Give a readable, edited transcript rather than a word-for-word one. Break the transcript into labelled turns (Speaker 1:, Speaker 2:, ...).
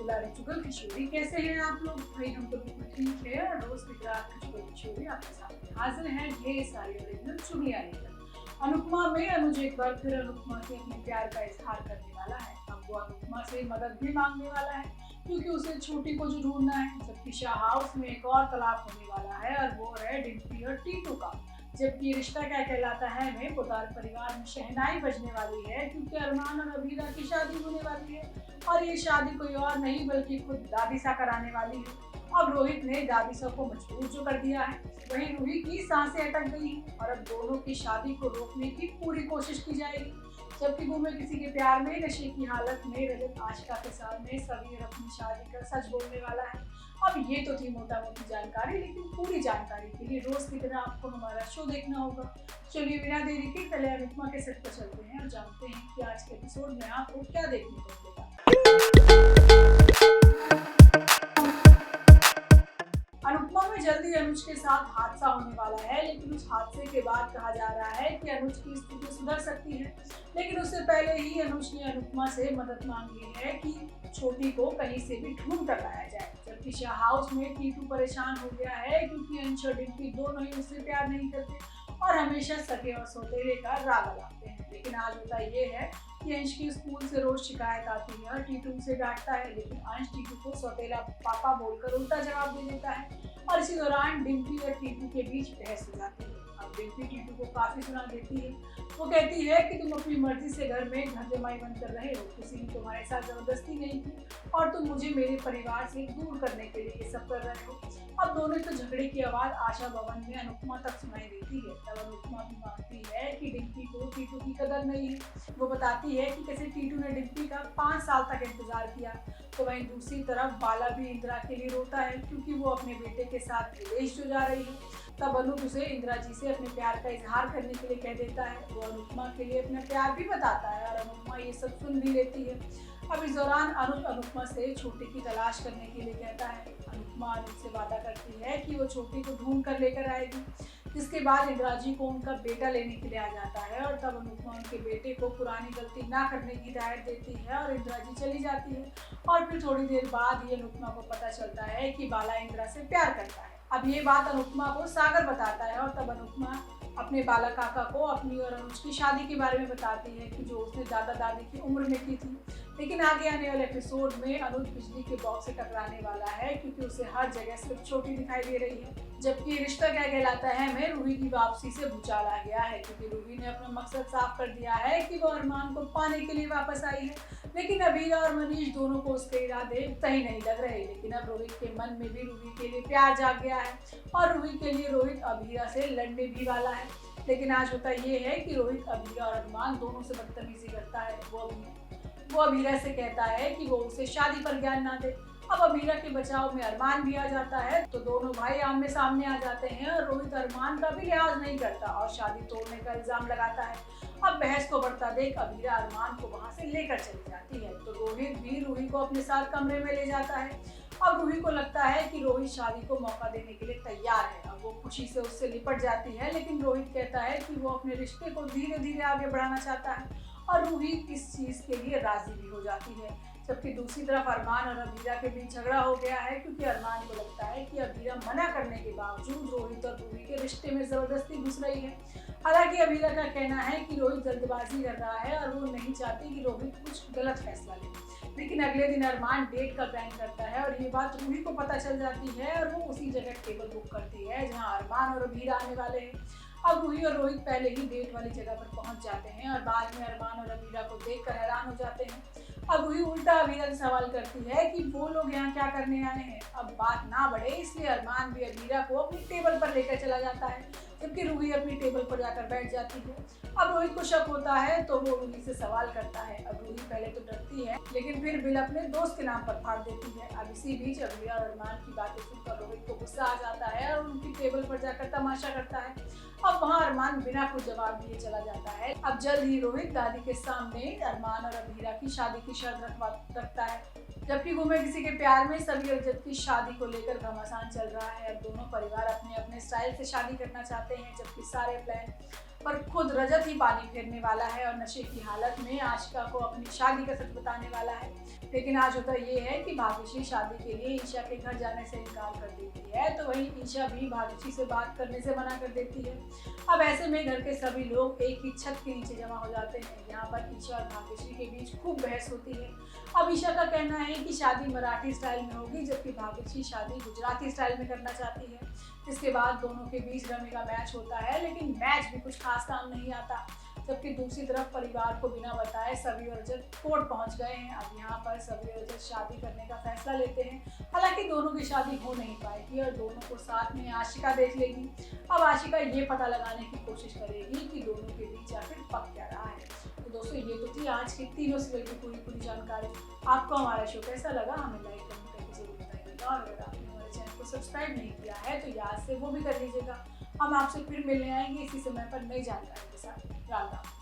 Speaker 1: दुलारी चुगल किशोरी, कैसे हैं आप लोग? भाई हम तो बिल्कुल ठीक है और रोज की तरह आपकी चुगल किशोरी आपके सामने हाजिर हैं ढेर सारी ओरिजिनल चुगलियां लेकर। अनुपमा में अनुज एक बार फिर अनुपमा से अपने प्यार का इजहार करने वाला है। अब वो अनुपमा से मदद भी मांगने वाला है क्योंकि उसे छोटी को जो ढूंढना है। जबकि शाह हाउस में एक और तलाक होने वाला है और वो है डिम्पी और टीटू का। जबकि रिश्ता क्या कहलाता है में पोदार परिवार में शहनाई बजने वाली है क्योंकि अरमान और अबीरा की शादी होने वाली है और ये शादी कोई और नहीं बल्कि खुद दादी सा कराने वाली है। अब रोहित ने दादी सा को मजबूर जो कर दिया है, वहीं रूही की सांसें अटक गई और अब दोनों की शादी को रोकने की पूरी कोशिश की जाएगी। जबकि गुमे किसी के प्यार में नशे की हालत में रजत आशिका के सामने सवीर अपनी शादी का सच बोलने वाला है। अब ये तो थी मोटा मोटी जानकारी, लेकिन पूरी जानकारी के लिए रोज की तरह आपको हमारा शो देखना होगा। चलिए बिना देरी के पहले अनुपमा के सेट पर चलते हैं और जानते हैं कि आज के एपिसोड में आपको क्या देखने को मिलेगा। अनुपमा में जल्दी अनुज के साथ हादसा होने वाला है, लेकिन उस हादसे के बाद कहा जा रहा है कि अनुज की स्थिति सुधर सकती है। लेकिन उससे पहले ही अनुज ने अनुपमा से मदद मांग ली है कि छोटी को कहीं से भी ढूंढ कर लाया जाए। जबकि शाह हाउस में टीटू परेशान हो गया है क्योंकि अंश और डिम्पी दोनों ही उससे प्यार नहीं करते और हमेशा सगे और सौतेले का राग लगाते हैं। लेकिन आज होता ये है कि अंश की स्कूल से रोज शिकायत आती है और टीटू उसे डांटता है, लेकिन अंश टीटू को सौतेला पापा बोलकर उल्टा जवाब दे देता है और इसी दौरान डिम्पी और टीटू के बीच बहस हो जाती है। अब डिम्पी टीटू को काफी सुना देती है। वो कहती है कि तुम अपनी मर्जी से घर में घर जमाई बन कर रहे हो, किसी ने तुम्हारे साथ जबरदस्ती नहीं की और तुम मुझे मेरे परिवार से दूर करने के लिए ये सब कर रहे हो। अब दोनों तो झगड़े की आवाज आशा भवन में अनुपमा तक सुनाई देती है। तब अनुपमा भी मानती है कि डिम्पी को टीटू की कदर नहीं है। वो बताती है कि कैसे टीटू ने डिम्पी का 5 साल तक इंतजार किया। तो वहीं दूसरी तरफ बाला भी इंदिरा के लिए रोता है क्योंकि वो अपने बेटे के साथ विदेश जो जा रही है। तब अनुज उसे इंदिरा जी से अपने प्यार का इजहार करने के लिए कह देता है। वो अनुपमा के लिए अपना प्यार भी बताता है और अनुपमा ये सब सुन भी लेती है। अब इस दौरान अनुज अनुपमा से छोटी की तलाश करने के लिए कहता है। अनुपमा अनुज से वादा करती है कि वो छोटी को ढूंढ कर लेकर आएगी, जिसके बाद इंदिरा जी को उनका बेटा लेने के लिए आ जाता है और तब अनुपमा उनके बेटे को पुरानी गलती ना करने की हिदायत देती है और इंदिरा जी चली जाती है। और फिर थोड़ी देर बाद ही अनुपमा को पता चलता है कि बाला इंदिरा से प्यार करता है। अब ये बात अनुपमा को सागर बताता है और तब अनुपमा अपने बाला काका को अपनी और अनुज की शादी के बारे में बताती है कि जो उसने दादा दादी की उम्र में की थी। लेकिन आगे आने वाले एपिसोड में अनुज बिजली के बॉक्स से टकराने वाला है क्योंकि उसे हर जगह सिर्फ छोटी दिखाई दे रही है। जबकि रिश्ता क्या कहलाता है में रूही की वापसी से भूचाल आ गया है क्योंकि रूही ने अपना मकसद साफ कर दिया है कि वो अरमान को पाने के लिए वापस आई है। लेकिन अबीरा और मनीष दोनों को उसके इरादे सही नहीं लग रहे। लेकिन अब रोहित के मन में भी रूही के लिए प्यार जाग गया है और रूही के लिए रोहित अबीरा से लड़ने भी वाला है। लेकिन आज होता ये है कि रोहित अबीरा और अरमान दोनों से बदतमीजी करता है। वो अबीरा से कहता है कि वो उसे शादी पर ज्ञान ना दे। अब अबीरा के बचाव में अरमान भी आ जाता है तो दोनों भाई आमने सामने आ जाते हैं और रोहित अरमान का भी लिहाज नहीं करता और शादी तोड़ने का इल्जाम लगाता है। अब बहस को बढ़ता देख अबीरा अरमान को वहां से लेकर चली जाती है तो रोहित भी रूही को अपने साथ कमरे में ले जाता है। अब रूही को लगता है कि रोहित शादी को मौका देने के लिए तैयार है। अब वो खुशी से उससे लिपट जाती है, लेकिन रोहित कहता है कि वो अपने रिश्ते को धीरे धीरे आगे बढ़ाना चाहता है और रूही इस चीज के लिए राजी भी हो जाती है। जबकि दूसरी तरफ अरमान और अबीरा के बीच झगड़ा हो गया है क्योंकि अरमान को लगता है कि अबीरा मना करने के बावजूद रोहित और रूही के रिश्ते में जबरदस्ती घुस रही है। हालांकि अबीरा का कहना है कि रोहित जल्दबाजी कर रहा है और वो नहीं चाहती कि रोहित कुछ गलत फैसला ले। लेकिन अगले दिन अरमान डेट का प्लान करता है और ये बात रूही को पता चल जाती है और वो उसी जगह टेबल बुक करती है जहाँ अरमान और अबीरा आने वाले हैं। अब रूही और रोहित पहले ही डेट वाली जगह पर पहुंच जाते हैं और बाद में अरमान और अबीरा को देखकर हैरान हो जाते हैं। अब रूही उल्टा अबीरा से सवाल करती है कि वो लोग यहाँ क्या करने आए हैं। अब बात ना बढ़े इसलिए अरमान भी अबीरा को अपनी टेबल पर लेकर चला जाता है, जबकि रूही अपनी टेबल पर जाकर बैठ जाती है। अब रोहित को शक होता है तो वो रूही से सवाल करता है। अब रूही पहले तो डरती है लेकिन फिर बिल अपने दोस्त के नाम पर फाड़ देती है। अब इसी बीच अबीरा और अरमान की बातें सुनकर रोहित को गुस्सा आ जाता है और उनकी टेबल पर जाकर तमाशा करता है। अब वहाँ अरमान बिना कुछ जवाब दिए चला जाता है। अब जल्द ही रोहित दादी के सामने अरमान और अबीरा की शादी की शर्त रखता है। जबकि गुमे किसी के प्यार में सभी रजत की शादी को लेकर घमासान चल रहा है। अब दोनों परिवार अपने अपने स्टाइल से शादी करना चाहते हैं, जबकि सारे प्लान पर खुद रजत ही पानी फेरने वाला है और नशे की हालत में आशिका को अपनी शादी का सच बताने वाला है। लेकिन आज होता ये है कि भाग्यश्री शादी के लिए ईशा के घर जाने से इनकार कर देती है, तो वहीं ईशा भी भाग्यश्री से बात करने से मना कर देती है। अब ऐसे में घर के सभी लोग एक ही छत के नीचे जमा हो जाते हैं। यहाँ पर ईशा और भाग्यश्री के बीच खूब बहस होती है। अब ईशा का कहना है कि शादी मराठी स्टाइल में होगी, जबकि भाग्यश्री शादी गुजराती स्टाइल में करना चाहती है। इसके बाद दोनों के बीच रमी का मैच होता है, लेकिन मैच भी कुछ खास काम नहीं आता। जबकि दूसरी तरफ परिवार को बिना बताए सभी और रजत कोर्ट पहुंच गए हैं। अब यहाँ पर सभी और रजत शादी करने का फैसला लेते हैं। हालांकि दोनों की शादी हो नहीं पाएगी और दोनों को साथ में आशिका देख लेगी। अब आशिका ये पता लगाने की कोशिश करेगी कि दोनों के बीच आखिर पक क्या रहा है। तो दोस्तों, ये तो थी आज की तीनों सीरियल की पूरी जानकारी। आपको हमारा शो कैसा लगा हमें लाइक कमेंट करके जरूर बताइएगा, और अगर आपने हमारे चैनल को सब्सक्राइब नहीं किया है तो याद से वो भी कर लीजिएगा। हम आपसे फिर मिलने आएंगे इसी समय पर नई जानकारी के साथ। राम राम।